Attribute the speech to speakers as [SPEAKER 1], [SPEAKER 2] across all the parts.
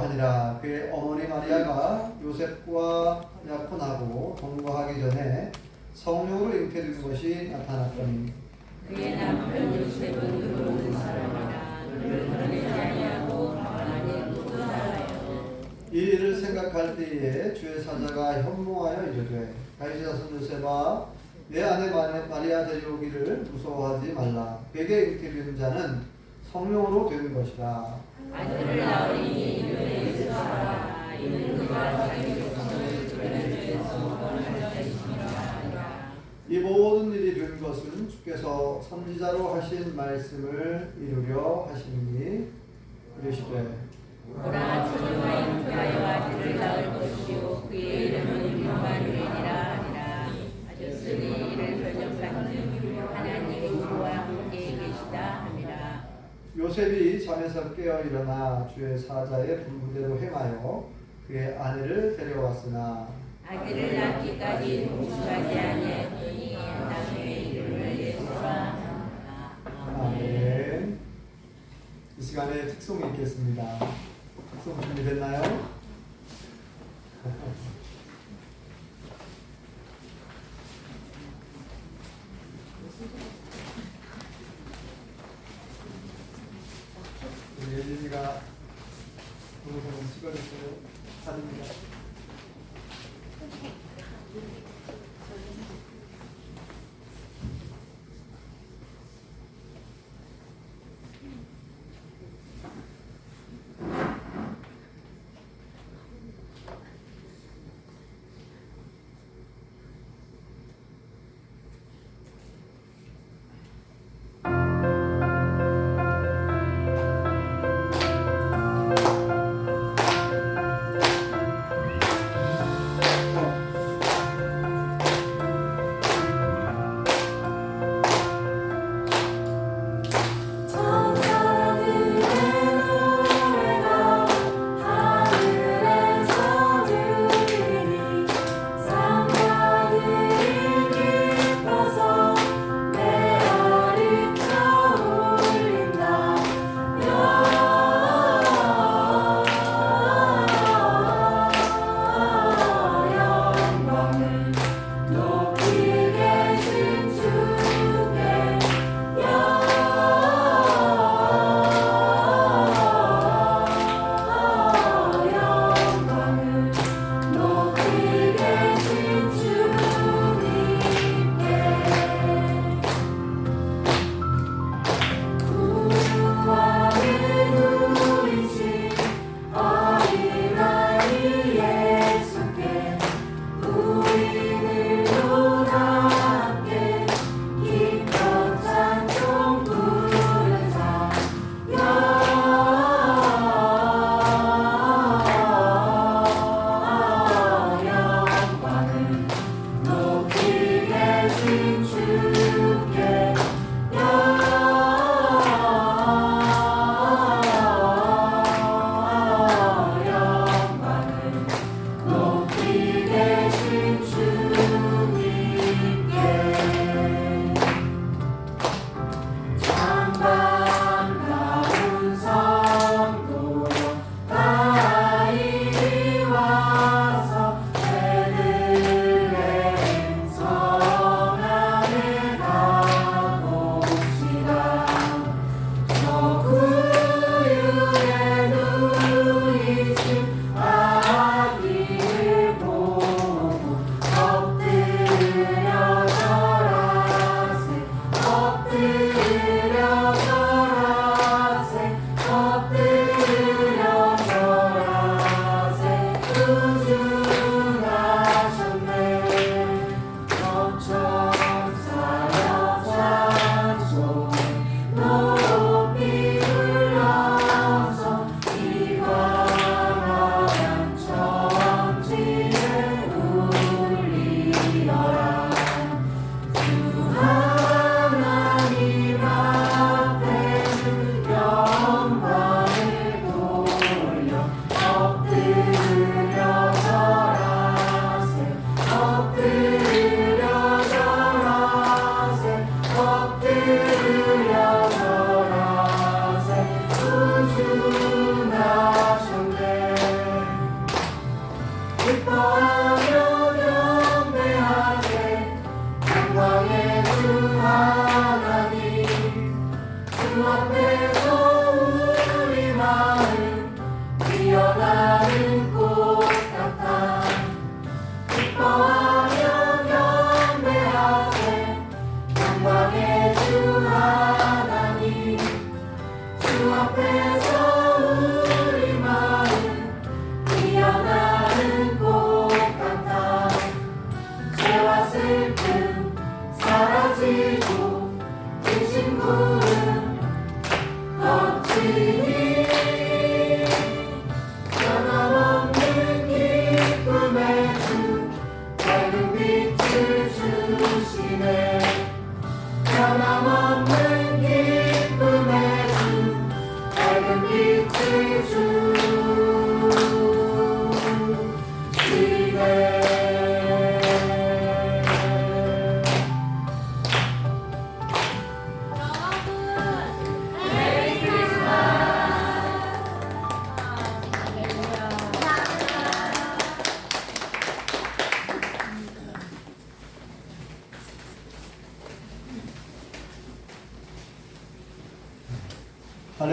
[SPEAKER 1] 하니라. 그의 어머니 마리아가 요셉과 약혼하고 동거하기 전에 성령으로 잉태된 것이 나타났더니
[SPEAKER 2] 그의 남편 요셉은 의로운 사람이라 그를 드러내지 아니하고 가만히 묻어 살아요.
[SPEAKER 1] 이 일을 생각할 때에 주의 사자가 현몽하여 이르되 다윗의 자손 요셉아 내 아내 마리아 데려오기를 무서워하지 말라. 그에게 잉태된 자는 성령으로 된 것이라.
[SPEAKER 2] 아들을 낳으니 이름을 예수하라. 이는 그가 자기 백성을 드러내기 위해서 원하는 자이심이라 하니라.
[SPEAKER 1] 이 모든 일이 된 것은 주께서 선지자로 하신 말씀을 이루려 하시니 이르시되
[SPEAKER 2] 보라 처녀가 잉태하여 아들을 낳을 것이요 그의 이름은 임마누엘이라 하니라. 하셨으니 이를 결정받는 하나님이 우리와 함께 계시다 함이라.
[SPEAKER 1] 요셉이 잠에서 깨어 일어나 주의 사자의 분부대로 행하여 그의 아내를 데려왔으나
[SPEAKER 2] 아기를 낳기까지 동침하지 아니하더니 남의 이름을 예수라 하니라.
[SPEAKER 1] 아멘. 이 시간에 특송이 있겠습니다. 특송 준비됐나요? 우리 예진이가 동영상 좀 찍어주세요. 사진입니다.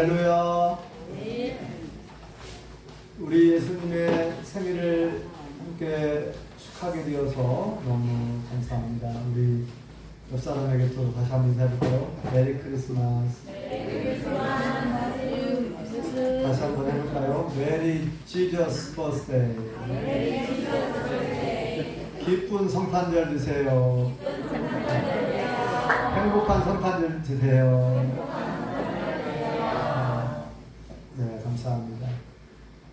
[SPEAKER 1] 할렐루야. 우리 예수님의 생일을 함께 축하하게 되어서 너무 감사합니다. 우리 옆 사람에게 또 다시 한번 인사해볼까요? 메리 크리스마스. 다시 한번 해볼까요? 메리 지저스 버스데이. 기쁜 성탄절 되세요. 행복한 성탄절 되세요. 네, 감사합니다.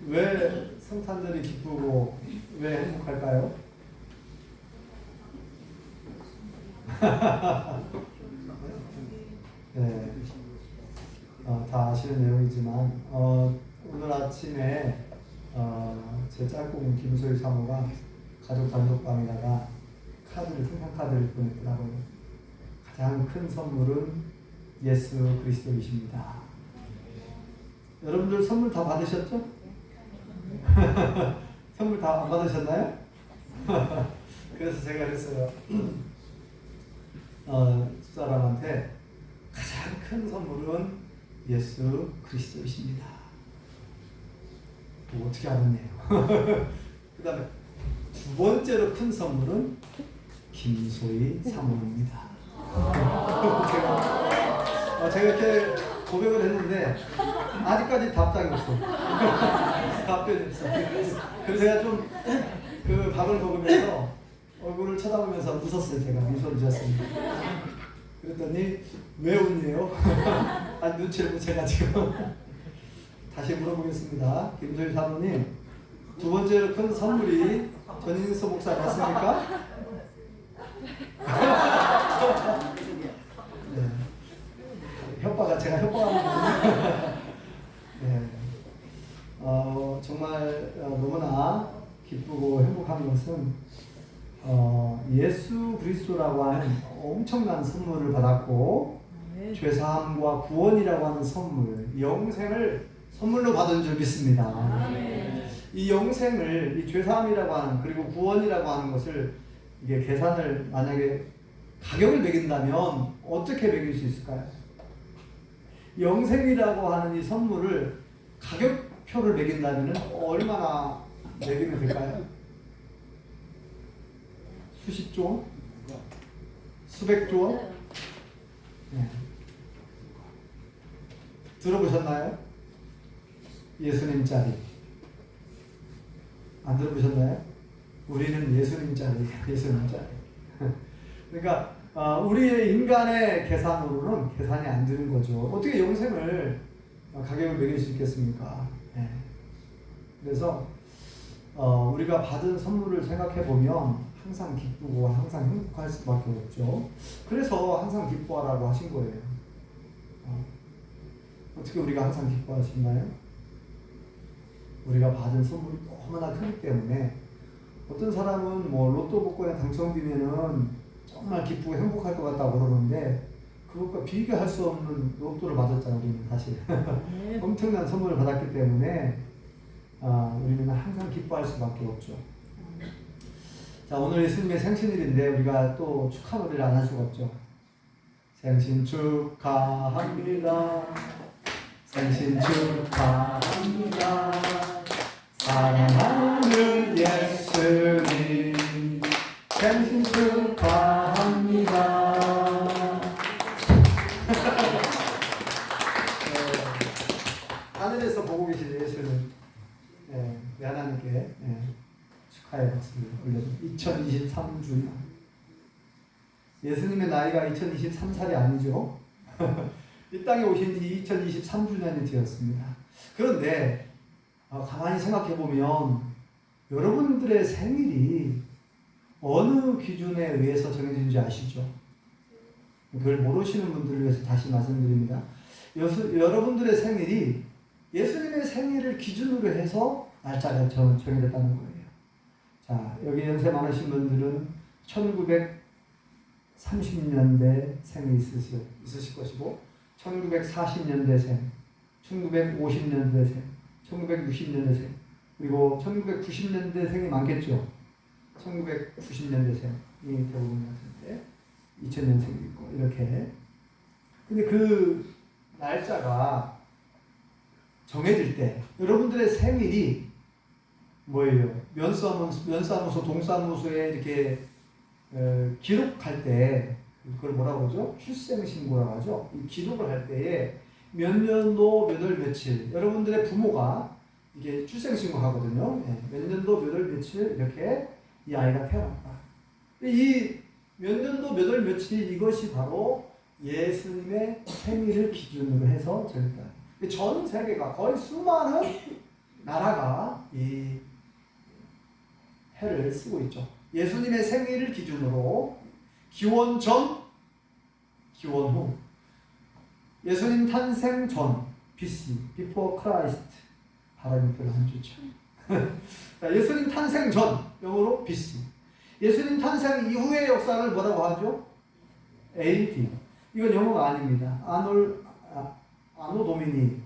[SPEAKER 1] 왜 성탄절이 기쁘고 왜 행복할까요? 네, 다 아시는 내용이지만 오늘 아침에 제 짝꿍 김소희 사모가 가족 단톡방에다가 생산 카드를 보냈더라고요. 가장 큰 선물은 예수 그리스도이십니다. 여러분들 선물 다 받으셨죠? 선물 다 안 받으셨나요? 그래서 제가 그랬어요. 사람한테 가장 큰 선물은 예수 그리스도이십니다. 뭐 어떻게 알았네요. 그 다음에 두 번째로 큰 선물은 김소희 사모입니다. 제가 이렇게 고백을 했는데 아직까지 답장이 없어. 답변이 없어. 그래서 제가 좀 그 밥을 먹으면서 얼굴을 쳐다보면서 웃었어요. 제가 미소를 지었습니다. 그랬더니 왜 웃네요? 눈치를 못 채가지고. 다시 물어보겠습니다. 김소희 사모님, 두 번째로 큰 선물이 전인서 목사 맞습니까? 네. 제가 협박하는 네. 정말 너무나 기쁘고 행복한 것은 예수 그리스도라고 하는 엄청난 선물을 받았고 죄사함과 구원이라고 하는 선물, 영생을 선물로 받은 줄 믿습니다. 이 영생을, 이 죄사함이라고 하는, 그리고 구원이라고 하는 것을 이게 계산을 만약에 가격을 매긴다면 어떻게 매길 수 있을까요? 영생이라고 하는 이 선물을 가격표를 매긴다면 얼마나 매기면 될까요? 수십조 원? 수백조 원? 네. 들어보셨나요? 예수님 짜리. 안 들어보셨나요? 우리는 예수님 짜리, 예수님 짜리. 그러니까 우리의 인간의 계산으로는 계산이 안 되는 거죠. 어떻게 영생을 가격을 매길 수 있겠습니까? 네. 그래서 우리가 받은 선물을 생각해 보면 항상 기쁘고 항상 행복할 수밖에 없죠. 그래서 항상 기뻐하라고 하신 거예요. 어떻게 우리가 항상 기뻐하시나요? 우리가 받은 선물이 너무나 크기 때문에 어떤 사람은 뭐 로또 복권에 당첨되면은 정말 기쁘고 행복할 것 같다고 그러는데 그것과 비교할 수 없는 로또를 받았잖아요. 우리는 사실 엄청난 선물을 받았기 때문에 우리는 항상 기뻐할 수밖에 없죠. 자, 오늘 예수님의 생신일인데 우리가 또 축하 노래를 안 할 수가 없죠. 생신 축하합니다. 생신 축하합니다. 사랑하는 예수님 생신 축하합니다. 하늘에서 보고 계신 예수님, 우리 하나님께 축하의 박수를 올려드립니다. 2023주년. 예수님의 나이가 2023살이 아니죠. 이 땅에 오신 지 2023주년이 되었습니다. 그런데 가만히 생각해 보면 여러분들의 생일이 어느 기준에 의해서 정해진지 아시죠? 그걸 모르시는 분들을 위해서 다시 말씀드립니다. 여러분들의 생일이 예수님의 생일을 기준으로 해서 날짜가 정해졌다는 거예요. 자, 여기 연세 많으신 분들은 1930년대 생이 있으실 것이고 1940년대생, 1950년대생, 1960년대생, 그리고 1990년대생이 많겠죠. 1990년대생이 대부분 같은데 2000년생이 있고 이렇게. 근데 그 날짜가 정해질 때 여러분들의 생일이 뭐예요? 면사무소, 동사무소에 이렇게 기록할 때 그걸 뭐라고 하죠? 출생신고라고 하죠. 이 기록을 할 때에 몇 년도 몇 월 며칠 여러분들의 부모가 이게 출생신고 하거든요. 몇 년도 몇 월 며칠 이렇게 이 아이가 태어났다. 이 몇 년도 몇 월 며칠 이것이 바로 예수님의 생일을 기준으로 해서 정했다. 전 세계가 거의 수많은 나라가 이 해를 쓰고 있죠. 예수님의 생일을 기준으로 기원 전, 기원 후, 예수님 탄생 전, BC, Before Christ, 발음이 별로 안 좋죠. 자, 예수님 탄생 전, 영어로 BC. 예수님 탄생 이후의 역사를 뭐라고 하죠? AD. 이건 영어가 아닙니다. 아노 도미니.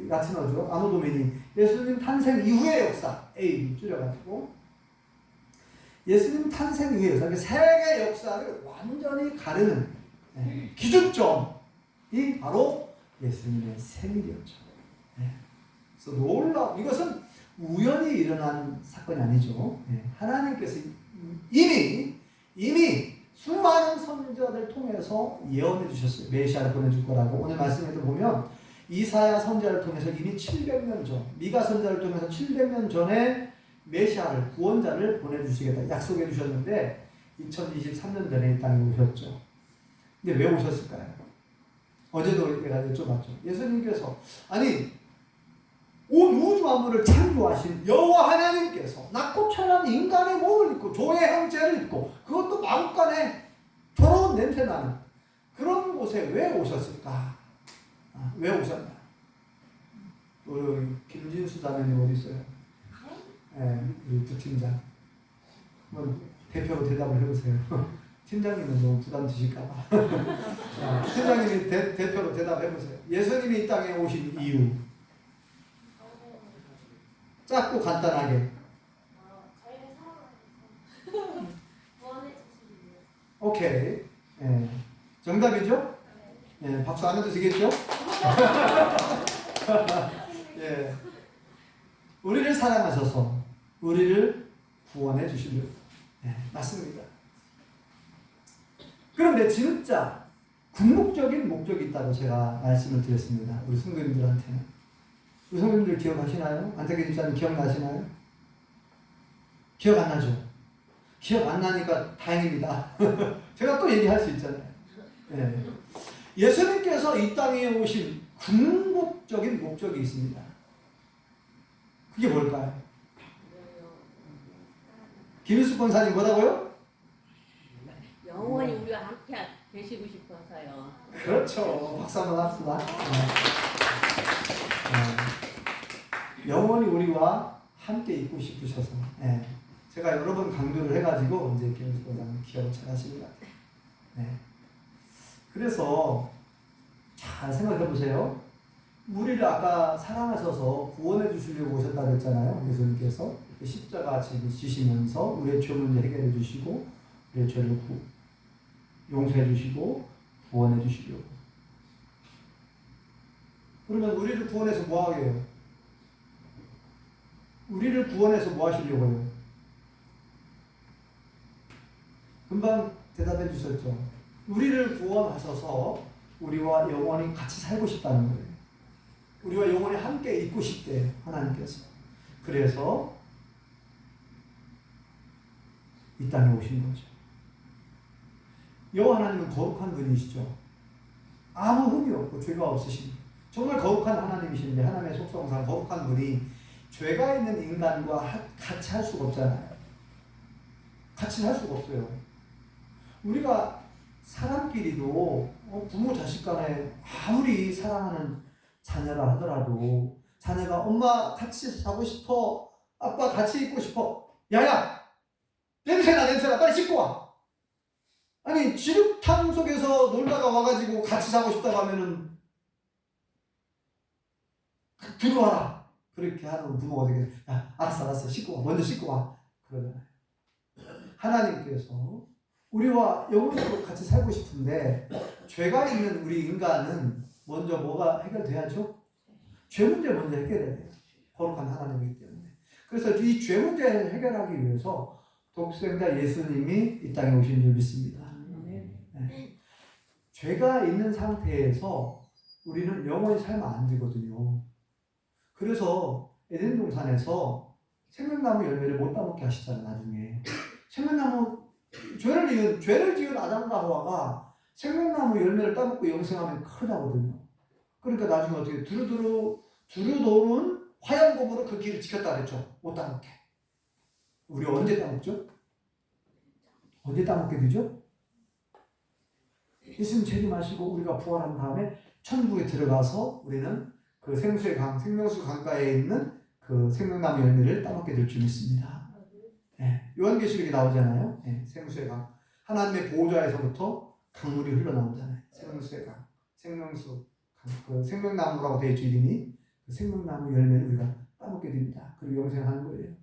[SPEAKER 1] 라틴어죠. 아노 도미니. 예수님 탄생 이후의 역사. AD 줄여가지고. 예수님 탄생 이후의 역사. 세계 역사를 완전히 가르는 기준점이 바로 예수님의 생일이었죠. 그래서 이것은 우연히 일어난 사건이 아니죠. 하나님께서 이미 수많은 선지자들 통해서 예언해 주셨어요. 메시아를 보내줄 거라고. 오늘 말씀에도 보면 이사야 선지자를 통해서 이미 700년 전, 미가 선지자를 통해서 700년 전에 메시아를, 구원자를 보내주시겠다 약속해 주셨는데 2023년 전에 이 땅에 오셨죠. 근데 왜 오셨을까요? 어제도 내가 여쭤봤죠. 예수님께서 온 우주 만물을 창조하신 여호와 하나님께서 낮고 천한 인간의 몸을 입고 조의 형체를 입고 그것도 마구간에 더러운 냄새 나는 그런 곳에 왜 오셨을까? 왜 오셨나? 우리 김진수 자매님 어디 있어요? 우리 부팀장. 한번 대표로 대답을 해보세요. 팀장님은 너무 부담 드실까봐. 팀장님이 대표로 대답해보세요. 예수님이 이 땅에 오신 이유. 짧고 간단하게. 오케이. 정답이죠? 박수 안 해도 되겠죠? 우리를 사랑하셔서 우리를 구원해 주시려고. 맞습니다. 그런데 진짜 궁극적인 목적이 있다고 제가 말씀을 드렸습니다. 우리 성도님들한테는. 우리 성도님들 기억하시나요? 안태기 집사님 기억나시나요? 기억 안 나죠? 기억 안 나니까 다행입니다. 제가 또 얘기할 수 있잖아요. 예수님께서 이 땅에 오신 궁극적인 목적이 있습니다. 그게 뭘까요? 김일수 권사님 뭐라고요?
[SPEAKER 2] 영원히 우리와 함께 계시고 싶어서요.
[SPEAKER 1] 그렇죠. 박수 한번 합시다. 영원히 우리와 함께 있고 싶으셔서. 제가 여러 번 강조를 해가지고 이제 김일수 권사님 기억을 잘 하시는 것 같아요. 그래서 잘 생각해 보세요. 우리를 아까 사랑하셔서 구원해 주시려고 오셨다고 했잖아요. 예수님께서 십자가 지시면서 우리의 죄 문제 해결해 주시고 우리의 죄를 용서해 주시고 구원해 주시려고. 그러면 우리를 구원해서 뭐 하게요? 우리를 구원해서 뭐 하시려고요? 금방 대답해 주셨죠. 우리를 구원하셔서 우리와 영원히 같이 살고 싶다는 거예요. 우리와 영원히 함께 있고 싶대요. 하나님께서. 그래서 이 땅에 오신 거죠. 여호와 하나님은 거룩한 분이시죠. 아무 흠이 없고 죄가 없으신 정말 거룩한 하나님이신데 하나님의 속성상 거룩한 분이 죄가 있는 인간과 같이 할 수가 없잖아요. 같이 살 수가 없어요. 우리가 사람끼리도 부모 자식 간에 아무리 사랑하는 자녀라 하더라도 자녀가 엄마 같이 자고 싶어, 아빠 같이 있고 싶어, 야야 냄새나 빨리 씻고 와. 아니 지륵탕 속에서 놀다가 와가지고 같이 자고 싶다고 하면은 들어와라 그렇게 하는 부모가 되게 야 알았어 씻고 와, 먼저 씻고 와 그러잖아요. 하나님께서 우리와 영원토록 같이 살고 싶은데 죄가 있는 우리 인간은 먼저 뭐가 해결돼야죠? 죄 문제 먼저 해결해야 돼요. 거룩한 하나님이기 때문에. 그래서 이 죄 문제를 해결하기 위해서 독생자 예수님이 이 땅에 오신 줄 믿습니다. 네. 죄가 있는 상태에서 우리는 영원히 살면 안 되거든요. 그래서 에덴 동산에서 생명나무 열매를 못 따먹게 하시잖아요. 나중에 생명나무 죄를 지은 아담과 하와가 생명나무 열매를 따먹고 영생하면 큰일 나거든요. 그러니까 나중에 어떻게 두루도는 화양고무로 그 길을 지켰다 그랬죠. 못 따먹게. 우리 언제 따먹죠? 언제 따먹게 되죠? 예수님 재림하시고 우리가 부활한 다음에 천국에 들어가서 우리는 그 생수의 강, 생명수 강가에 있는 그 생명나무 열매를 따먹게 될 줄 믿습니다. 네, 요한계시록에 나오잖아요. 네, 생수의 강. 하나님의 보호자에서부터 강물이 흘러나오잖아요. 생수의 강, 생명수 강, 그 생명나무라고 되어 있죠. 이름이. 그 생명나무 열매를 우리가 따먹게 됩니다. 그리고 영생하는 거예요.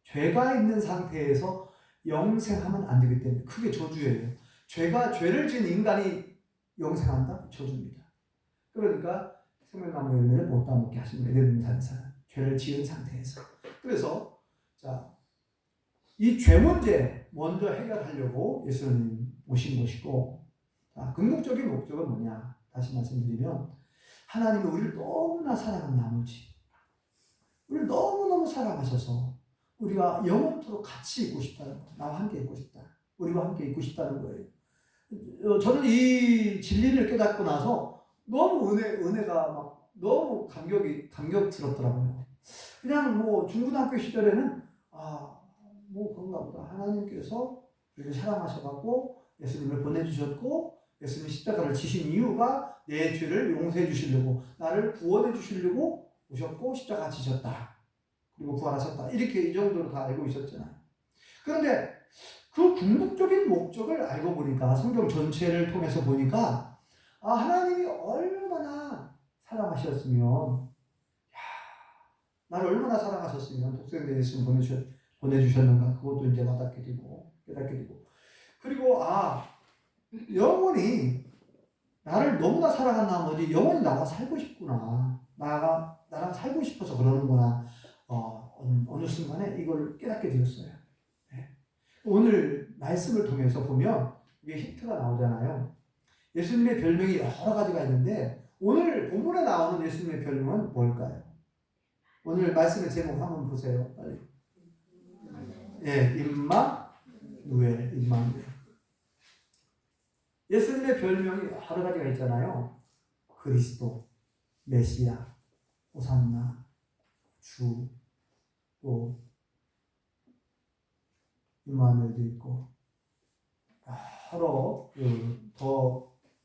[SPEAKER 1] 죄가 있는 상태에서 영생하면 안 되기 때문에 그게 저주예요. 죄를 지은 인간이 영생한다? 저주입니다. 그러니까 생명나무 열매를 못 따먹게 하신 거예요. 에덴 동산에서는 죄를 지은 상태에서. 그래서 자, 이 죄 문제 먼저 해결하려고 예수님 오신 것이고, 자, 궁극적인 목적은 뭐냐? 다시 말씀드리면 하나님이 우리를 너무나 사랑한 나머지 우리를 너무너무 사랑하셔서 우리가 영원토록 같이 있고 싶다는 거예요. 나와 함께 있고 싶다. 우리와 함께 있고 싶다는 거예요. 저는 이 진리를 깨닫고 나서 너무 은혜가 막 너무 감격스럽더라고요. 그냥 뭐 중고등학교 시절에는 뭐 그런가 보다. 하나님께서 우리를 사랑하셔갖고 예수님을 보내주셨고 예수님이 십자가를 지신 이유가 내 죄를 용서해 주시려고 나를 구원해 주시려고 오셨고 십자가 지셨다. 그리고 부활하셨다. 이렇게 이 정도로 다 알고 있었잖아요. 그런데 그 궁극적인 목적을 알고 보니까 성경 전체를 통해서 보니까 하나님이 얼마나 사랑하셨으면 나를 얼마나 사랑하셨으면 독생자 예수님 보내주셨는가 그것도 이제 와닿게 되고 깨닫게 되고 그리고 영원히 나를 너무나 사랑한 나머지 영원히 나와 살고 싶구나 나랑 살고 싶어서 그러는구나 어느 순간에 이걸 깨닫게 되었어요. 네. 오늘 말씀을 통해서 보면 이게 힌트가 나오잖아요. 예수님의 별명이 여러 가지가 있는데 오늘 본문에 나오는 예수님의 별명은 뭘까요? 오늘 말씀의 제목 한번 보세요. 빨리. 예, 임마누엘. 예수님의 별명이 여러 가지가 있잖아요. 그리스도, 메시아, 호산나, 주, 또 임마누엘도 있고 여러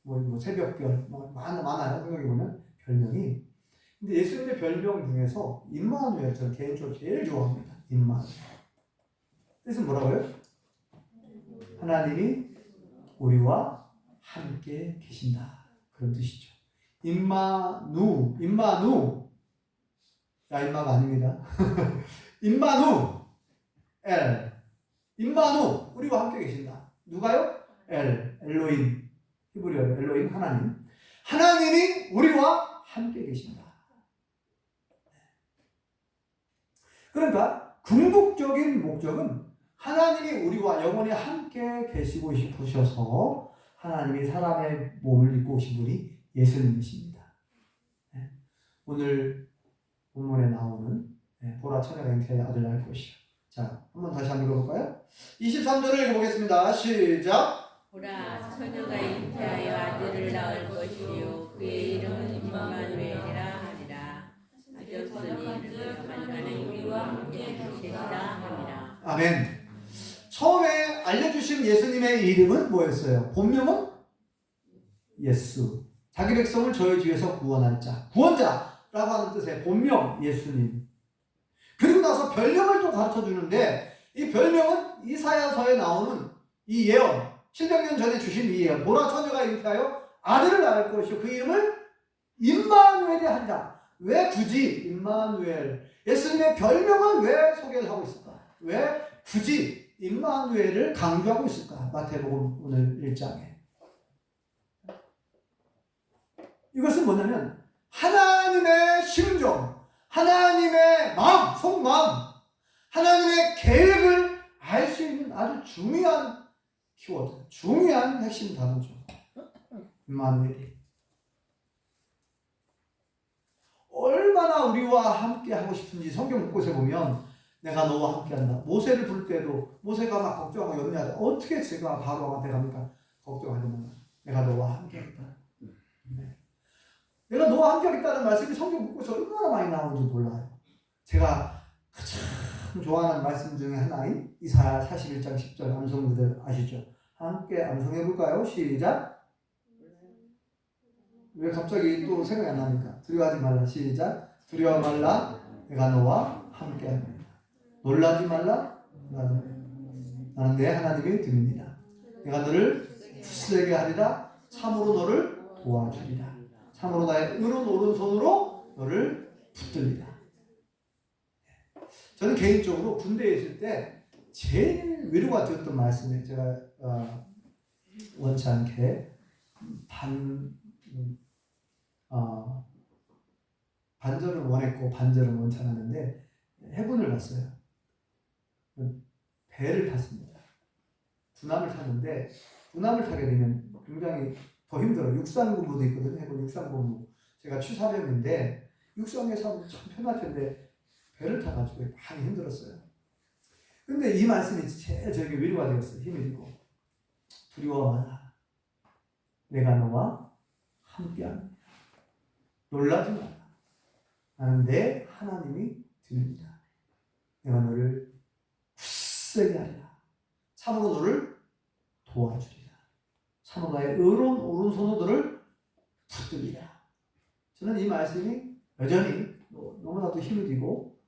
[SPEAKER 1] 뭐 새벽별 많아요. 성경에 보면 별명이. 근데 예수님의 별명 중에서 임마누엘 저는 개인적으로 제일 좋아합니다. 임마누엘. 뜻은 뭐라고요? 하나님이 우리와 함께 계신다. 그런 뜻이죠. 임마누. 임마가 아닙니다. 임마누. 임마누. 우리와 함께 계신다. 누가요? 엘로힘. 히브리어로 엘로힘 하나님. 하나님이 우리와 함께 계신다. 그러니까 궁극적인 목적은 하나님이 우리와 영원히 함께 계시고 싶으셔서 하나님이 사람의 몸을 입고 오신 분이 예수님이십니다. 오늘 본문에 나오는 보라 처녀가 잉태하여 아들 낳을 것이요. 자, 한번 다시 한번 읽어볼까요? 23절을 읽어보겠습니다. 시작.
[SPEAKER 2] 보라 처녀가 잉태하여 아들을 낳을 것이요 그의 이름은 임마누엘이라 하리라. 하셨으니 그가 만나는 우리와 함께 계시리라 하니라.
[SPEAKER 1] 아멘. 처음에 알려주신 예수님의 이름은 뭐였어요? 본명은 예수. 자기 백성을 저희 뒤에서 구원할 자. 구원자라고 하는 뜻의 본명 예수님. 그리고 나서 별명을 또 가르쳐 주는데 이 별명은 이사야서에 나오는 이 예언. 700년 전에 주신 이 예언. 보라 처녀가 잉태하여 아들을 낳을 것이요 그 이름을 임마누엘이 하리라. 왜 굳이 임마누엘? 예수님의 별명은 왜 소개를 하고 있을까? 왜 굳이 임마누엘을 강조하고 있을까? 마태복음 오늘 1장에. 이것은 뭐냐면 하나님의 심정, 하나님의 마음, 속마음, 하나님의 계획을 알 수 있는 아주 중요한 키워드, 중요한 핵심 단어죠. 임마누엘이. 얼마나 우리와 함께 하고 싶은지 성경 곳곳에 보면 내가 너와 함께 한다. 모세를 부를 때도 모세가 막 걱정하고 염려하다. 어떻게 제가 바로한테 갑니까? 걱정하지만 내가 너와 함께 하겠다. 내가 너와 함께 하겠다는 말씀이 성경 곳곳에 얼마나 많이 나오는지 몰라요. 제가 참 좋아하는 말씀 중에 하나인 이사야 41장 10절 암송들 아시죠? 함께 암송해 볼까요? 시작. 왜 갑자기 또 생각이 안 납니까? 두려워하지 말라. 시작. 두려워 말라. 내가 너와 함께 합니다. 놀라지 말라. 나는 내 하나님의 듭니다. 내가 너를 굳세게 하리라. 참으로 너를 도와주리라. 참으로 나의 의로운 오른손으로 너를 붙들리라. 저는 개인적으로 군대에 있을 때 제일 위로가 되었던 말씀이 제가 원치 않게 반절은 원했고 반절은 원치 않았는데 해군을 갔어요. 배를 탔습니다. 군함을 탔는데 군함을 타게 되면 굉장히 더 힘들어요. 육상근무도 있거든요. 해군 육상근무. 제가 취사병인데 육상에서 하면 참 편할 텐데 배를 타가지고 많이 힘들었어요. 근데 이 말씀이 제일 저에게 위로가 되었어요. 힘이 되고. 두려워 마라. 내가 너와 함께합니다. 놀라지 마라. 나는 내 하나님이 됩니다. 내가 너를 굳세게 하리라. 참으로 너를 도와주리라. 참으로 나의 의로운 오른손으로 너를 붙들리라. 저는 이 말씀이 여전히 너무나도 힘이 되고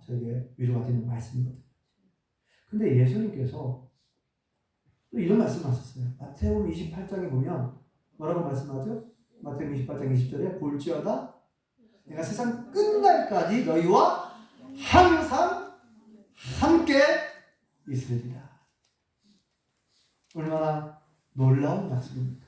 [SPEAKER 1] 저에게 위로가 되는 말씀이거든요. 근데 예수님께서 또 이런 말씀 하셨어요. 마태복음 28장에 보면 뭐라고 말씀하죠? 마태복음 28장 20절에 볼지어다 내가 세상 끝날까지 너희와 항상 함께 있으리라. 얼마나 놀라운 약속입니까?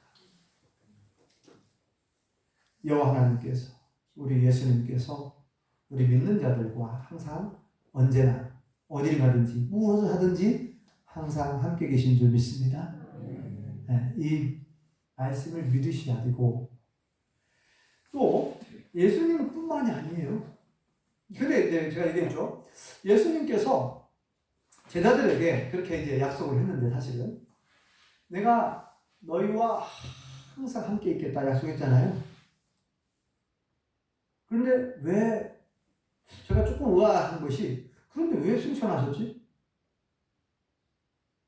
[SPEAKER 1] 여호와 하나님께서 우리 예수님께서 우리 믿는 자들과 항상 언제나 어딜 가든지 무엇을 하든지 항상 함께 계신 줄 믿습니다. 네, 이 말씀을 믿으셔야 되고 또 예수님은 뿐만이 아니에요. 근데 이제 제가 얘기했죠. 예수님께서 제자들에게 그렇게 이제 약속을 했는데 사실은 내가 너희와 항상 함께 있겠다 약속했잖아요. 그런데 왜 제가 조금 의아한 것이 그런데 왜 승천하셨지?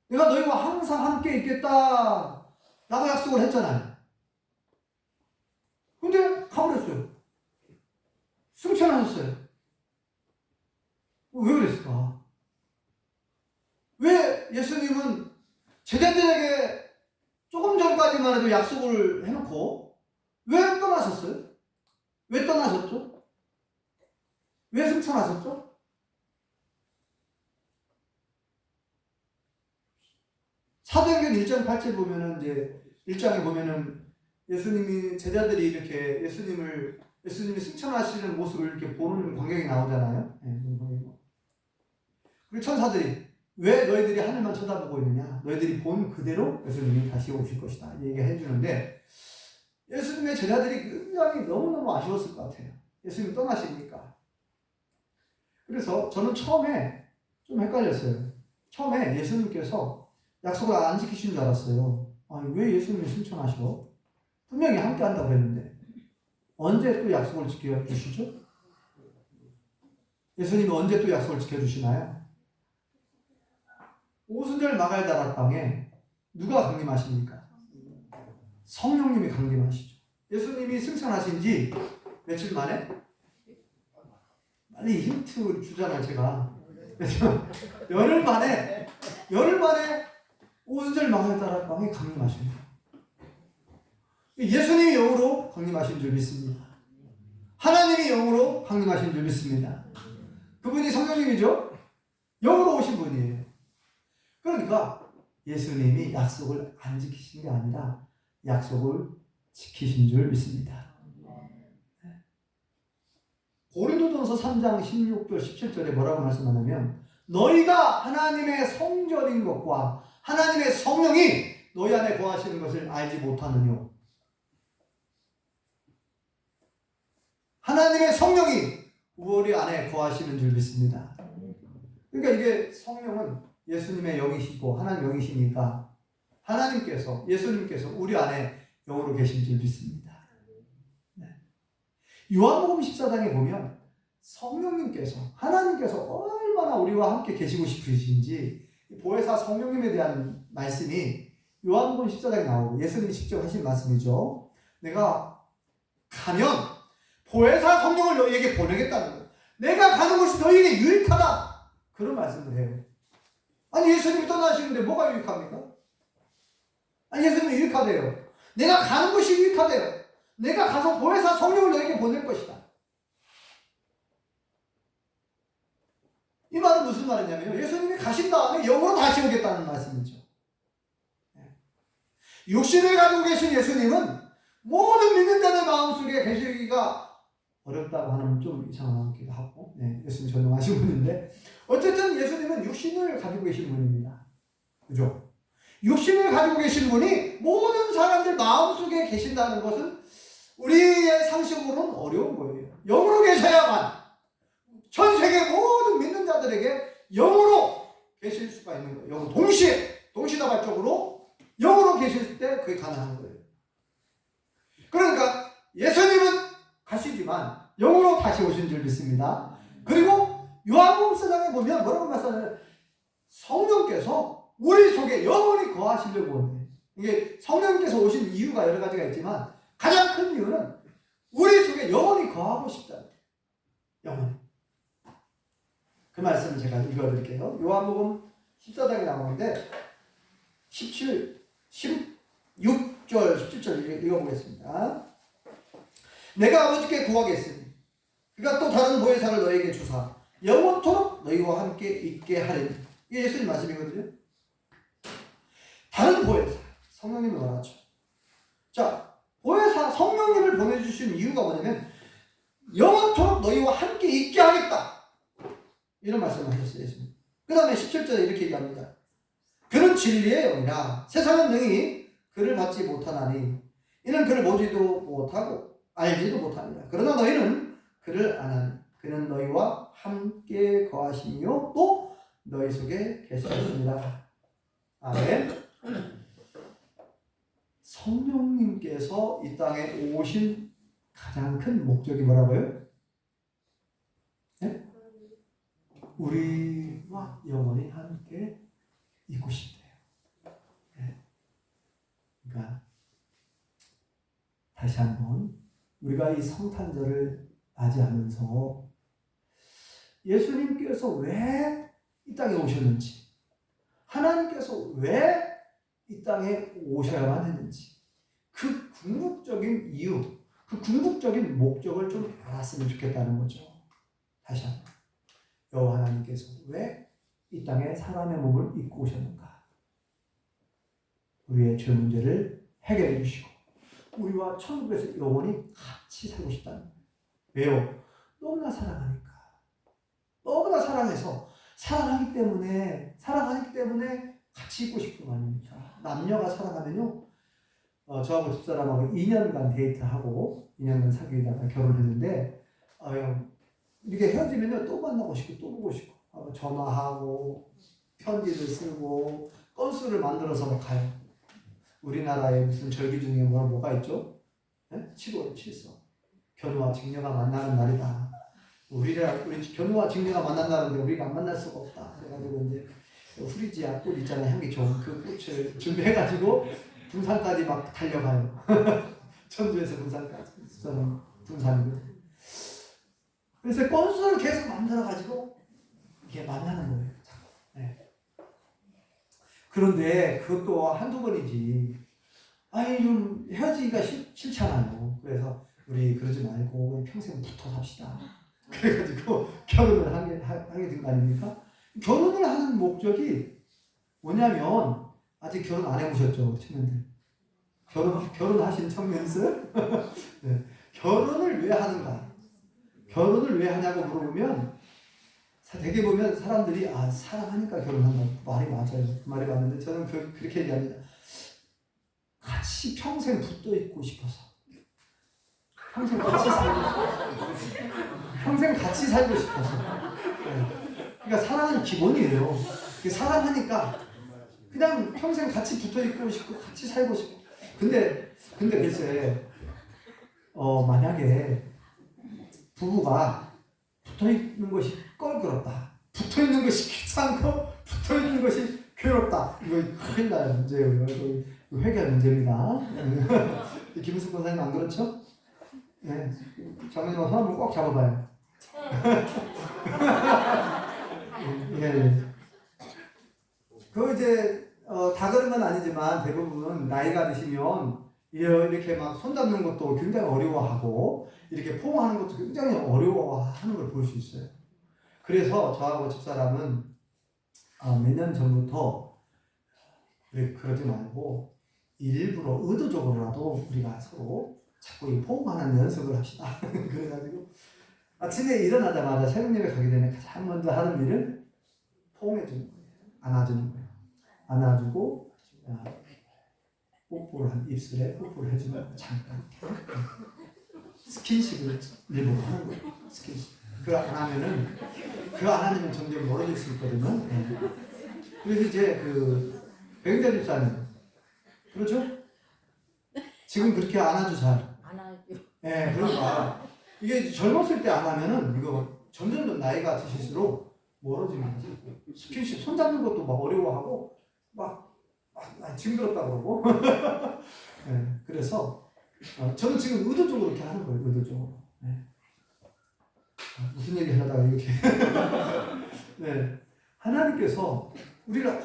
[SPEAKER 1] 내가 너희와 항상 함께 있겠다 라고 약속을 했잖아요. 근데 가버렸어요. 승천하셨어요. 왜 그랬을까? 왜 예수님은 제자들에게 조금 전까지만 해도 약속을 해놓고 왜 떠나셨어요? 왜 떠나셨죠? 왜 승천하셨죠? 사도행전 1장 8절 보면은 이제 1장에 보면은 예수님이 제자들이 이렇게 예수님이 승천하시는 모습을 이렇게 보는 광경이 나오잖아요. 그리고 천사들이 왜 너희들이 하늘만 쳐다보고 있느냐? 너희들이 본 그대로 예수님이 다시 오실 것이다. 얘기해 주는데 예수님의 제자들이 굉장히 너무너무 아쉬웠을 것 같아요. 예수님 떠나시니까. 그래서 저는 처음에 좀 헷갈렸어요. 처음에 예수님께서 약속을 안 지키신 줄 알았어요. 아니, 왜 예수님이 승천하셔? 분명히 함께 한다고 했는데 언제 또 약속을 지켜주시죠? 예수님이 언제 또 약속을 지켜주시나요? 오순절 마갈 다락방에 누가 강림하십니까? 성령님이 강림하시죠. 예수님이 승천하신 지 며칠 만에? 빨리 힌트 주잖아요, 제가. 열흘 만에 오순절 마갈 다락방에 강림하십니다. 예수님이 영으로 강림하신 줄 믿습니다. 하나님이 영으로 강림하신 줄 믿습니다. 그분이 성령님이죠? 영으로 오신 분이에요. 그러니까 예수님이 약속을 안 지키신 게 아니라 약속을 지키신 줄 믿습니다. 고린도전서 3장 16절 17절에 뭐라고 말씀하냐면 너희가 하나님의 성전인 것과 하나님의 성령이 너희 안에 거하시는 것을 알지 못하느뇨. 하나님의 성령이 우리 안에 거하시는 줄 믿습니다. 그러니까 이게 성령은 예수님의 영이시고 하나님 영이시니까 하나님께서 예수님께서 우리 안에 영으로 계신 줄 믿습니다. 네. 요한복음 14장에 보면 성령님께서 하나님께서 얼마나 우리와 함께 계시고 싶으신지 보혜사 성령님에 대한 말씀이 요한복음 14장에 나오고 예수님이 직접 하신 말씀이죠. 내가 가면 보혜사 성령을 너희에게 보내겠다는 거예요. 내가 가는 것이 너희에게 유익하다. 그런 말씀을 해요. 아니 예수님이 떠나시는데 뭐가 유익합니까? 아니 예수님이 유익하대요. 내가 가는 것이 유익하대요. 내가 가서 보혜사 성령을 너에게 보낼 것이다. 이 말은 무슨 말이냐면요. 예수님이 가신 다음에 영으로 다시 오겠다는 말씀이죠. 육신을 가지고 계신 예수님은 모든 믿는 자들 마음속에 계시기가 어렵다고 하는 좀 이상하기도 하고, 예수님 전능하신 분인데, 어쨌든 예수님은 육신을 가지고 계신 분입니다. 그죠? 육신을 가지고 계신 분이 모든 사람들 마음속에 계신다는 것은 우리의 상식으로는 어려운 거예요. 영으로 계셔야만 전 세계 모든 믿는 자들에게 영으로 계실 수가 있는 거예요. 영으로 동시다발적으로 영으로 계실 때 그게 가능한 거예요. 그러니까 예수님은 가시지만 영으로 다시 오신 줄 믿습니다. 그리고 요한복음 4장에 보면 뭐라고 말씀하냐면 성령께서 우리 속에 영원히 거하시려고 하는데, 이게 성령께서 오신 이유가 여러 가지가 있지만 가장 큰 이유는 우리 속에 영원히 거하고 싶다. 영원히. 그 말씀을 제가 읽어드릴게요. 요한복음 14장에 나오는데 16절 17절 읽어보겠습니다. 내가 아버지께 구하겠으니 그가 또 다른 보혜사를 너에게 주사 영원토록 너희와 함께 있게 하리니. 이게 예수님 말씀이거든요. 다른 보혜사, 성령님을 말하죠. 자, 보혜사 성령님을 보내주신 이유가 뭐냐면 영원토록 너희와 함께 있게 하겠다. 이런 말씀을 하셨어요, 예수님. 그 다음에 17절에 이렇게 얘기합니다. 그는 진리의 영이라 세상은 능히 그를 받지 못하나니 이는 그를 보지도 못하고 알지도 못합니다. 그러나 너희는 그를 아나니 그는 너희와 함께 거하시며 또 너희 속에 계시겠습니다. 아멘. 성령님께서 이 땅에 오신 가장 큰 목적이 뭐라고요? 네? 우리와 영원히 함께 있고 싶대요. 네. 그러니까 다시 한번 우리가 이 성탄절을 맞이하면서 예수님께서 왜 이 땅에 오셨는지, 하나님께서 왜 이 땅에 오셔야만 했는지, 그 궁극적인 이유, 그 궁극적인 목적을 좀 알았으면 좋겠다는 거죠. 다시 한번 여호와 하나님께서 왜 이 땅에 사람의 몸을 입고 오셨는가, 우리의 죄 문제를 해결해 주시고 우리와 천국에서 영원히 같이 살고 싶다는 거예요. 왜요? 너무나 사랑하니까. 너무나 사랑해서 사랑하기 때문에 같이 있고 싶은 거 아닙니까? 남녀가 사랑하면요, 저하고 집사람하고 2년간 데이트하고 2년간 사귀다가 결혼했는데 이렇게 헤어지면요 또 만나고 싶고 또 보고 싶고 전화하고 편지를 쓰고 건수를 만들어서 가요. 우리나라에 무슨 절기 중에 뭐가 있죠? 네? 7월 7서 견우와 직녀가 만나는 날이다. 우리 견우와 직녀가 만난다는데 우리가 안 만날 수가 없다. 그래가지고 이제 후리지아 꽃 있잖아요, 향기 좋은 그 꽃을 준비해가지고 등산까지 막 달려가요. 전주에서 등산까지. 저는 등산이거든요. 그래서 건수를 계속 만들어가지고 이게 만나는 거예요. 네. 그런데 그것도 한두 번이지. 아니 좀 헤어지기가 싫잖아요. 그래서 우리 그러지 말고 평생 붙어 삽시다. 그래가지고 결혼을 하게 된 거 아닙니까? 결혼을 하는 목적이 뭐냐면, 아직 결혼 안 해보셨죠, 청년들? 결혼하신 청년들? 네. 결혼을 왜 하는가? 결혼을 왜 하냐고 물어보면 되게 보면 사람들이 사랑하니까 결혼한다. 말이 맞아요. 그 말이 맞는데 저는 그렇게 얘기합니다. 같이 평생 붙어 있고 싶어서. 평생 같이 살고 싶어서. 평생 같이 살고 싶어서. 네. 그러니까 사랑은 기본이에요. 사랑하니까 그냥 평생 같이 붙어 있고 싶고 같이 살고 싶고. 근데 글쎄 만약에 부부가 붙어 있는 것이 껄끄럽다. 붙어 있는 것이 귀찮고 붙어 있는 것이 괴롭다. 이거 큰일 나요. 문제예요. 이거 회개할 문제입니다. 김우숙 권사님 안 그렇죠? 네. 장면으로 손 한번 꼭 잡아봐요. 예. 그 이제 다 그런 건 아니지만 대부분 나이가 드시면 이렇게 막 손잡는 것도 굉장히 어려워하고 이렇게 포옹하는 것도 굉장히 어려워하는 걸 볼 수 있어요. 그래서 저하고 집사람은 몇 년 전부터 그러지 말고 일부러 의도적으로라도 우리가 서로 자꾸 포옹하는 연습을 합시다. 그래가지고 아침에 일어나자마자 새벽 예배 가기 전에 가장 먼저 하는 일은 포옹해주는 거예요. 안아주는 거예요. 안아주고 뽀뽀를 입술에 뽀뽀를 해주면 잠깐 스킨십을 일부러 하는 거예요. 스킨십. 그거 안 하면 점점 멀어질 수 있거든요. 네. 그래서 이제 백은자 집사님 그렇죠? 지금 그렇게 안아주 잘.
[SPEAKER 2] 안아줘.
[SPEAKER 1] 네, 그러니까 이게 젊었을 때 안 하면은 이거 점점 나이가 드실수록 멀어지는 거지. 스킨십 손잡는 것도 막 어려워하고 막 징그럽다고 그러고. 네, 그래서 저는 지금 의도적으로 이렇게 하는 거예요. 의도적으로. 네. 무슨 얘기 하다가 이렇게. 네. 하나님께서 우리를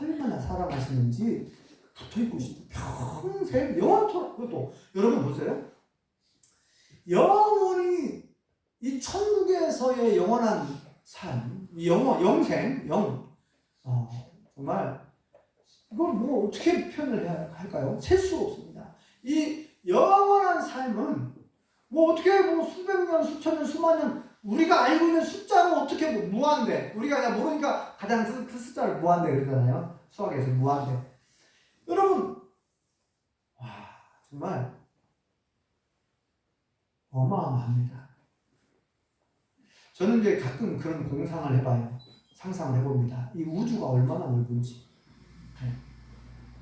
[SPEAKER 1] 얼마나 사랑하시는지 붙어있고 싶어. 평생 영원토록. 그것도 여러분 보세요. 영원히 이 천국에서의 영원한 삶, 영생, 정말 이걸 뭐 어떻게 표현을 해야 할까요? 셀 수가 없습니다. 이 영원한 삶은 뭐 어떻게 뭐 수백 년, 수천 년, 수만 년 우리가 알고 있는 숫자로 어떻게 뭐 무한대. 우리가 그냥 모르니까 가장 큰 숫자를 무한대 그러잖아요. 수학에서 무한대. 여러분, 와 정말 어마어마합니다. 저는 이제 가끔 그런 공상을 해봐요. 상상을 해봅니다. 이 우주가 얼마나 넓은지. 네.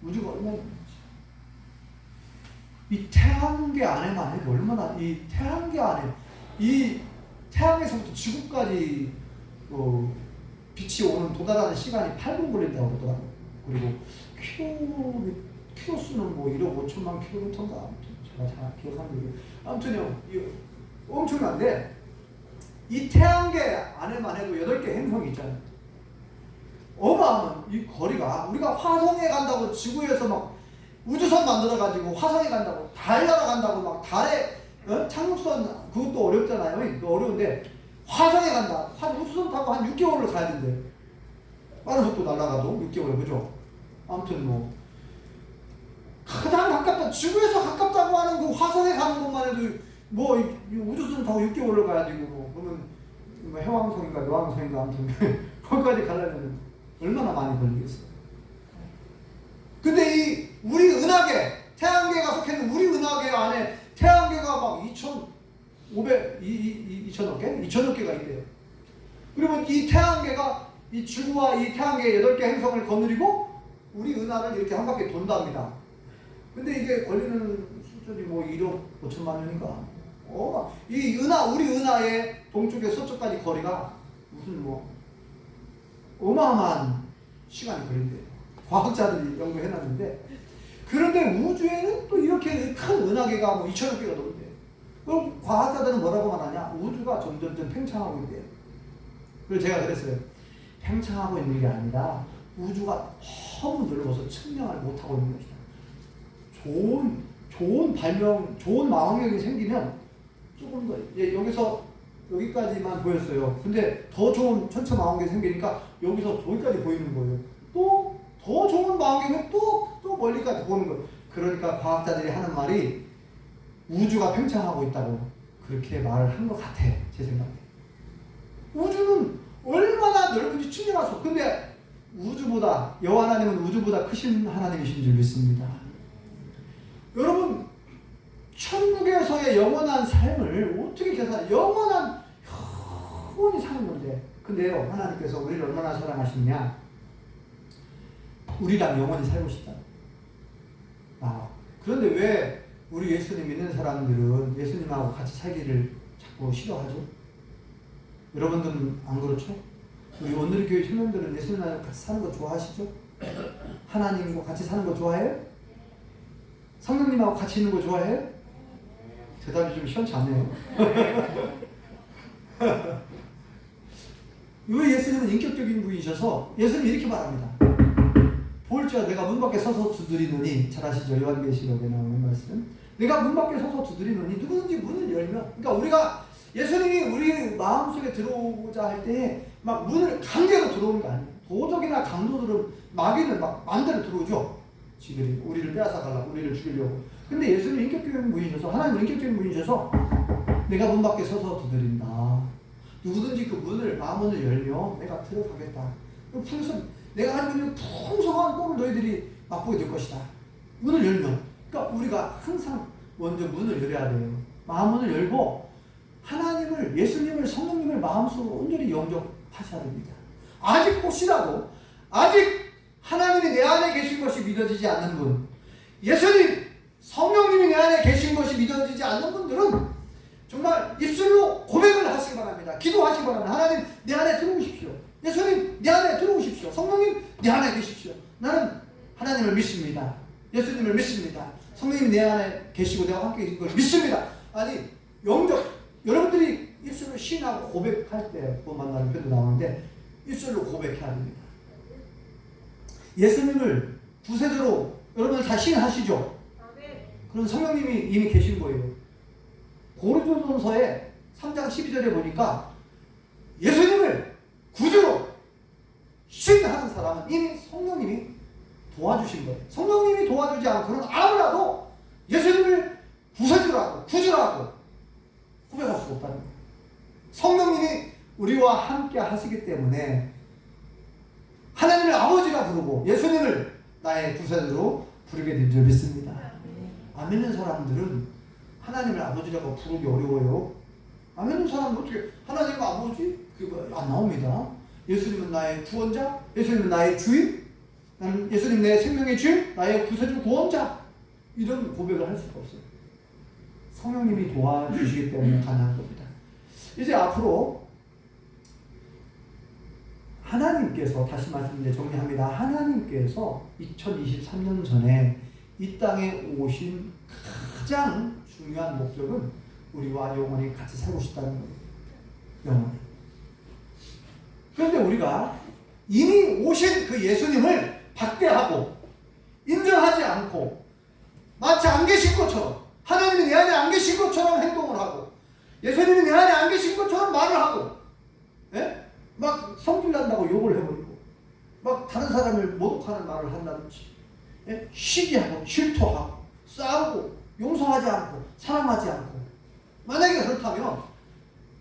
[SPEAKER 1] 우주가 얼마나 넓은지. 이 태양계 안에만 해도 얼마나 이 태양계 안에 이 태양에서부터 지구까지 빛이 오는 도달하는 시간이 8분 걸린다고 그러더라고요. 그리고 킬로수는 뭐 1억 5천만 킬로미터인가 제가 잘 기억하는데 아무튼요 엄청난데 이 태양계 안에만 해도 8개 행성이 있잖아요. 어마어마한 이 거리가 우리가 화성에 간다고 지구에서 막 우주선 만들어가지고 화성에 간다고 달 날아간다고 막 달에 착륙선 그것도 어렵잖아요. 어려운데 화성에 간다. 우주선 타고 한 6개월을 가야 된대. 빠른 속도 날아가도 6개월 그죠? 아무튼 뭐 가장 가깝다 지구에서 가깝다고 하는 그 화성에 가는 것만 해도 뭐 우주선 타고 6개월을 가야 되고 뭐 그러면 뭐 해왕성인가 노왕성인가 아무튼 거기까지 가려면 얼마나 많이 걸리겠어요. 근데 이 우리 은하계 태양계가 속해 있는 우리 은하계 안에 태양계가 막 2,500억 개? 2,000억 개가 있대요. 그러면 이 태양계가 이 지구와 이 태양계 8개 행성을 거느리고 우리 은하를 이렇게 한 바퀴 돈답니다. 근데 이게 걸리는 수준이 뭐 1억 5천만 년인가? 이 우리 은하의 동쪽에 서쪽까지 거리가 무슨 뭐 어마어마한 시간이 걸린대요. 과학자들이 연구해놨는데 그런데 우주에는 또 이렇게 큰 은하계가 뭐 2천억 개가 넘는데 그럼 과학자들은 뭐라고 말하냐? 우주가 점점 팽창하고 있대요. 그래서 제가 그랬어요. 팽창하고 있는 게 아니라 우주가 너무 넓어서 측량을 못하고 있는 것이다. 좋은 발명, 좋은 망원경이 생기면 조금 더 여기서 여기까지만 보였어요. 근데 더 좋은 천체 망원경이 생기니까 여기서 저기까지 보이는 거예요. 또 더 좋은 망원경은 또 멀리까지 보는 거예요. 그러니까 과학자들이 하는 말이 우주가 팽창하고 있다고 그렇게 말을 한 것 같아. 제 생각에. 우주는 얼마나 넓은지 충분하소. 근데 우주보다, 여호와 하나님은 우주보다 크신 하나님이신 줄 믿습니다. 여러분, 천국에서의 영원한 삶을 어떻게 영원히 사는 건데. 근데요, 하나님께서 우리를 얼마나 사랑하시느냐? 우리랑 영원히 살고 싶다. 그런데 왜 우리 예수님 믿는 사람들은 예수님하고 같이 살기를 자꾸 싫어하죠? 여러분들은 안 그렇죠? 우리 오늘교회 청년들은 예수님하고 같이 사는 거 좋아하시죠? 하나님과 같이 사는 거 좋아해요? 성령님하고 같이 있는 거 좋아해요? 대답이 좀 시원치 않네요. 왜 예수님은 인격적인 분이셔서 예수님이 이렇게 말합니다. 볼지어 내가 문 밖에 서서 두드리노니, 잘 아시죠? 요한계시록에 나오는 말씀. 내가 문 밖에 서서 두드리노니 누구든지 문을 열면, 그러니까 우리가 예수님이 우리 마음속에 들어오고자 할 때 막 문을 강제로 들어오는 게 아니에요. 도적이나 강도들은 마귀는 막 마음대로 들어오죠. 지들이 우리를 빼앗아 가려고, 우리를 죽이려고. 근데 예수님이 인격적인 분이셔서, 하나님은 인격적인 분이셔서 내가 문 밖에 서서 두드린다. 누구든지 그 문을, 마음문을 열면 내가 들어가겠다. 내가 가지고 있는 풍성한 꼴을 너희들이 맛보게 될 것이다. 문을 열면. 그러니까 우리가 항상 먼저 문을 열어야 돼요. 마음문을 열고 하나님을, 예수님을, 성령님을 마음속으로 온전히 영접하셔야 됩니다. 아직 혹시라도 아직 하나님이 내 안에 계신 것이 믿어지지 않는 분, 예수님, 성령님이 내 안에 계신 것이 믿어지지 않는 분들은 정말 입술로 고백을 하시기 바랍니다. 기도하시기 바랍니다. 하나님, 내 안에 들어오십시오. 예수님, 내 안에 들어오십시오. 성령님, 내 안에 계십시오. 나는 하나님을 믿습니다. 예수님을 믿습니다. 성령님이 내 안에 계시고 내가 함께 계신 걸 믿습니다. 아니, 여러분들이 입술로 시인하고 고백할 때 만나는 표도 나오는데 입술로 고백해야 됩니다. 예수님을 구세주로 여러분들 다 시인하시죠? 그럼 성령님이 이미 계신 거예요. 고린도전서에 3장 12절에 보니까 예수님을 구주로 시인하는 사람은 이미 성령님이 도와주신 거예요. 성령님이 도와주지 않고는 아무라도 예수님을 구세주라고, 구주라고 고백할 수 없다는 거예요. 성령님이 우리와 함께 하시기 때문에 하나님을 아버지라 부르고 예수님을 나의 구세주로 부르게 된 줄 믿습니다. 안 믿는 사람들은 하나님을 아버지라고 부르기 어려워요. 안 믿는 사람은 어떻게 하나님 아버지? 그거 안 나옵니다. 예수님은 나의 구원자, 예수님은 나의 주인, 나는 예수님 내 생명의 주인, 나의 구세주 구원자, 이런 고백을 할 수가 없어요. 성령님이 도와주시기 때문에 가능한 겁니다. 이제 앞으로 하나님께서, 다시 말씀드리면 정리합니다. 하나님께서 2023년 전에 이 땅에 오신 가장 중요한 목적은 우리와 영원히 같이 살고 싶다는 거예요. 영원히. 그런데 우리가 이미 오신 그 예수님을 박대하고 인정하지 않고 마치 안 계신 것처럼, 하나님이 내 안에 안 계신 것처럼 행동을 하고 예수님이 내 안에 안 계신 것처럼 말을 하고, 예? 막 성질난다고 욕을 해버리고 막 다른 사람을 모독하는 말을 한다든지, 예? 시기하고 질투하고 싸우고 용서하지 않고 사랑하지 않고, 만약에 그렇다면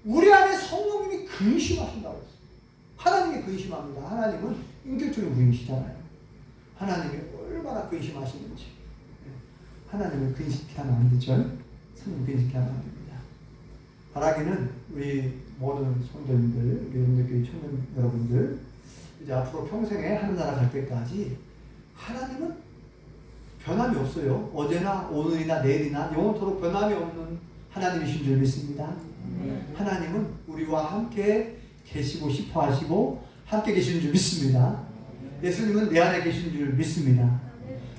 [SPEAKER 1] 우리 안에 성령님이 근심하신다고 했어요. 하나님이 근심합니다. 하나님은 인격적인 분이시잖아요. 하나님이 얼마나 근심하시는지. 하나님을 근심케 하면 안 되죠. 성령 근심케 하면 안 됩니다. 바라기는 우리 모든 성도님들, 우리 영역교회 청년 여러분들, 이제 앞으로 평생에 하늘나라 갈 때까지 하나님은 변함이 없어요. 어제나 오늘이나 내일이나 영원토록 변함이 없는 하나님이신 줄 믿습니다. 하나님은 우리와 함께 계시고 싶어 하시고 함께 계시는 줄 믿습니다. 예수님은 내 안에 계시는 줄 믿습니다.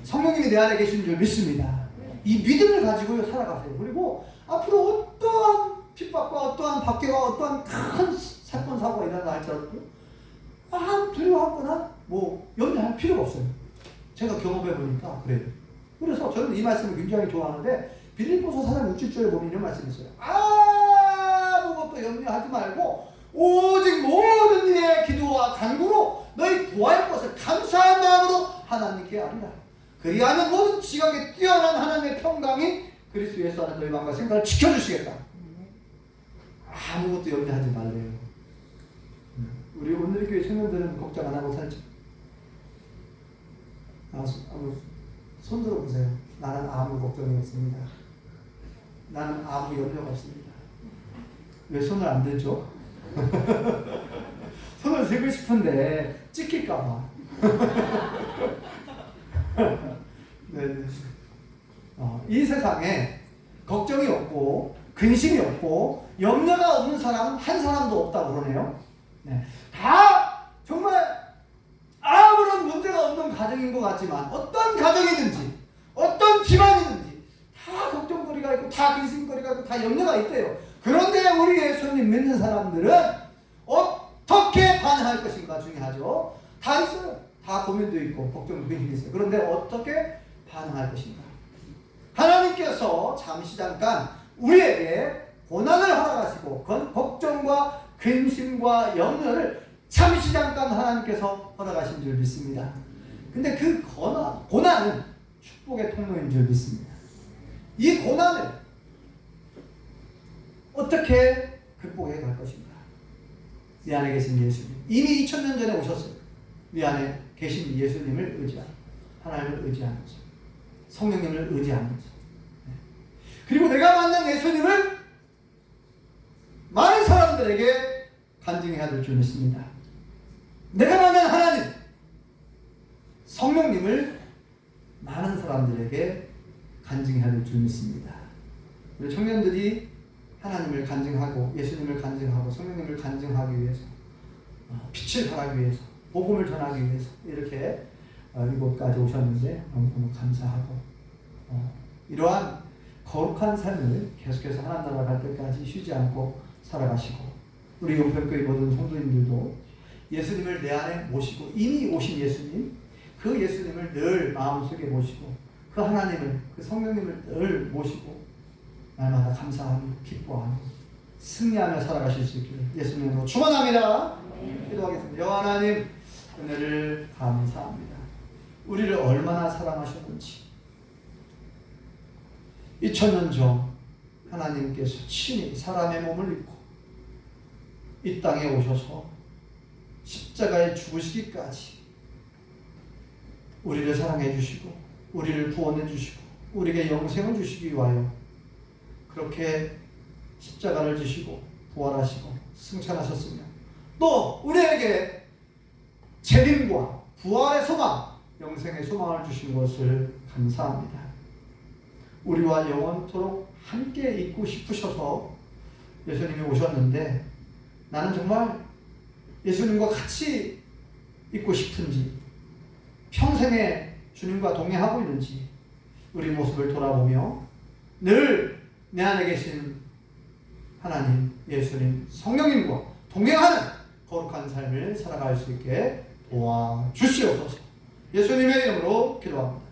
[SPEAKER 1] 성령님이 내 안에 계시는 줄 믿습니다. 이 믿음을 가지고 살아가세요. 그리고 앞으로 어떠한 핍박과 어떠한 박해와 어떠한 큰 사건 사고가 일어나 할지라도 두려워하거나 염려할 필요가 없어요. 제가 경험해 보니까 그래요. 그래서 저는 이 말씀을 굉장히 좋아하는데, 빌립보서 4장 6절에 보면 이런 말씀이 있어요. 아무것도 염려하지 말고 오직 모든 일에 기도와 간구로 너희 구할 것을 감사한 마음으로 하나님께 아뢰라. 그리하면 모든 지각에 뛰어난 하나님의 평강이 그리스도 예수 안에 너희 마음과 생각을 지켜주시겠다. 아무것도 염려하지 말래요. 우리 오늘 교회 청년들은 걱정 안 하고 살죠. 손 들어보세요. 나는 아무 걱정이 없습니다. 나는 아무 염려가 없습니다. 왜 손을 안 들죠? 손을 들고 싶은데 찍힐까봐. 네. 이 세상에 걱정이 없고 근심이 없고 염려가 없는 사람은 한 사람도 없다고 그러네요. 네. 다 정말 아무런 문제가 없는 가정인 것 같지만 어떤 가정이든지 어떤 집안이든지 다 걱정거리가 있고 다 근심거리가 있고 다 염려가 있대요. 그런데 우리 예수님 믿는 사람들은 어떻게 반응할 것인가 중요하죠. 다 있어요. 다 고민도 있고 걱정도 근심이 있어요. 그런데 어떻게 반응할 것인가. 하나님께서 잠시 잠깐 우리에게 고난을 허락하시고 걱정과 근심과 염려를 잠시 잠깐 하나님께서 허락하신 줄 믿습니다. 근데 그 고난은 축복의 통로인 줄 믿습니다. 이 고난을 어떻게 극복해 갈 것인가. 내 안에 계신 예수님, 이미 2000년 전에 오셨어요. 내 안에 계신 예수님을 의지하고 하나님을 의지하면서 성령님을 의지하면서 그리고 내가 만난 예수님을 많은 사람들에게 간증해야 될 줄 믿습니다. 내가 만난 하나님, 성령님을 많은 사람들에게 간증해야 될 줄 믿습니다. 우리 청년들이 하나님을 간증하고 예수님을 간증하고 성령님을 간증하기 위해서 빛을 발하기 위해서 복음을 전하기 위해서 이렇게 이곳까지 오셨는데 너무너무 감사하고 이러한 거룩한 삶을 계속해서 하나님 나라 갈 때까지 쉬지 않고 살아가시고 우리 용평교회 모든 성도님들도 예수님을 내 안에 모시고 이미 오신 예수님, 그 예수님을 늘 마음속에 모시고 그 하나님을, 그 성령님을 늘 모시고 날마다 감사하며 기뻐하며 승리하며 살아가실 수 있기를 예수님으로 축원합니다. 기도하겠습니다. 여호와 하나님, 은혜를 감사합니다. 우리를 얼마나 사랑하셨는지 2000년 전 하나님께서 친히 사람의 몸을 입고 이 땅에 오셔서 십자가에 죽으시기까지 우리를 사랑해 주시고 우리를 구원해 주시고 우리에게 영생을 주시기 위하여 그렇게 십자가를 지시고 부활하시고 승천하셨으며 또 우리에게 재림과 부활의 소망, 영생의 소망을 주신 것을 감사합니다. 우리와 영원토록 함께 있고 싶으셔서 예수님이 오셨는데 나는 정말 예수님과 같이 있고 싶은지 평생에 주님과 동행하고 있는지 우리 모습을 돌아보며 늘 내 안에 계신 하나님, 예수님, 성령님과 동행하는 거룩한 삶을 살아갈 수 있게 도와주시옵소서. 예수님의 이름으로 기도합니다.